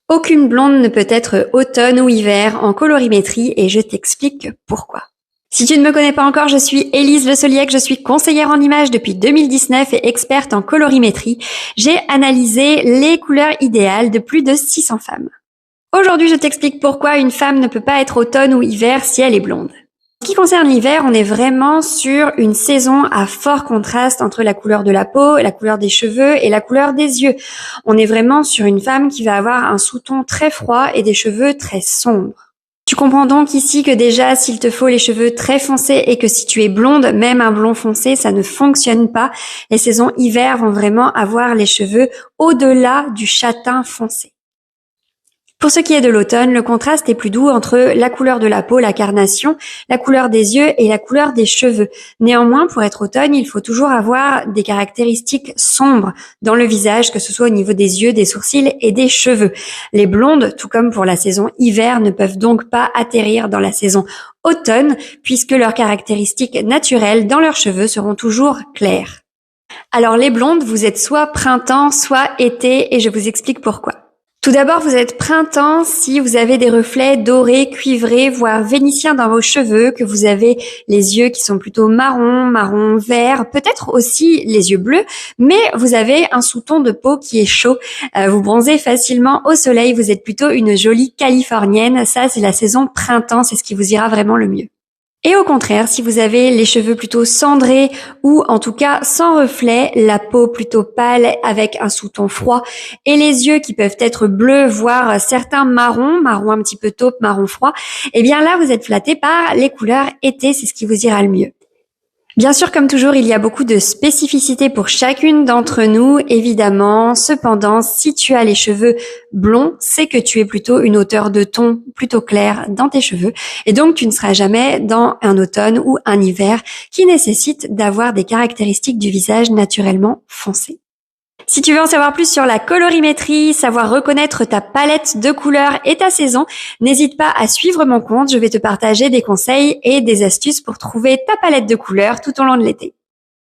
Aucune blonde ne peut être automne ou hiver en colorimétrie et je t'explique pourquoi. Si tu ne me connais pas encore, je suis Élise Le Soliec, je suis conseillère en images depuis 2019 et experte en colorimétrie. J'ai analysé les couleurs idéales de plus de 600 femmes. Aujourd'hui, je t'explique pourquoi une femme ne peut pas être automne ou hiver si elle est blonde. En ce qui concerne l'hiver, on est vraiment sur une saison à fort contraste entre la couleur de la peau, la couleur des cheveux et la couleur des yeux. On est vraiment sur une femme qui va avoir un sous-ton très froid et des cheveux très sombres. Tu comprends donc ici que déjà, s'il te faut les cheveux très foncés et que si tu es blonde, même un blond foncé, ça ne fonctionne pas. Les saisons hiver vont vraiment avoir les cheveux au-delà du châtain foncé. Pour ce qui est de l'automne, le contraste est plus doux entre la couleur de la peau, la carnation, la couleur des yeux et la couleur des cheveux. Néanmoins, pour être automne, il faut toujours avoir des caractéristiques sombres dans le visage, que ce soit au niveau des yeux, des sourcils et des cheveux. Les blondes, tout comme pour la saison hiver, ne peuvent donc pas atterrir dans la saison automne, puisque leurs caractéristiques naturelles dans leurs cheveux seront toujours claires. Alors les blondes, vous êtes soit printemps, soit été, et je vous explique pourquoi. Tout d'abord, vous êtes printemps si vous avez des reflets dorés, cuivrés, voire vénitiens dans vos cheveux, que vous avez les yeux qui sont plutôt marron vert, peut-être aussi les yeux bleus, mais vous avez un sous-ton de peau qui est chaud. Vous bronzez facilement au soleil, vous êtes plutôt une jolie californienne. Ça, c'est la saison printemps, c'est ce qui vous ira vraiment le mieux. Et au contraire, si vous avez les cheveux plutôt cendrés ou en tout cas sans reflet, la peau plutôt pâle avec un sous-ton froid et les yeux qui peuvent être bleus, voire certains marron un petit peu taupe, marron froid, eh bien là vous êtes flatté par les couleurs été, c'est ce qui vous ira le mieux. Bien sûr, comme toujours, il y a beaucoup de spécificités pour chacune d'entre nous, évidemment. Cependant, si tu as les cheveux blonds, c'est que tu es plutôt une hauteur de ton plutôt claire dans tes cheveux. Et donc, tu ne seras jamais dans un automne ou un hiver qui nécessite d'avoir des caractéristiques du visage naturellement foncées. Si tu veux en savoir plus sur la colorimétrie, savoir reconnaître ta palette de couleurs et ta saison, n'hésite pas à suivre mon compte. Je vais te partager des conseils et des astuces pour trouver ta palette de couleurs tout au long de l'été.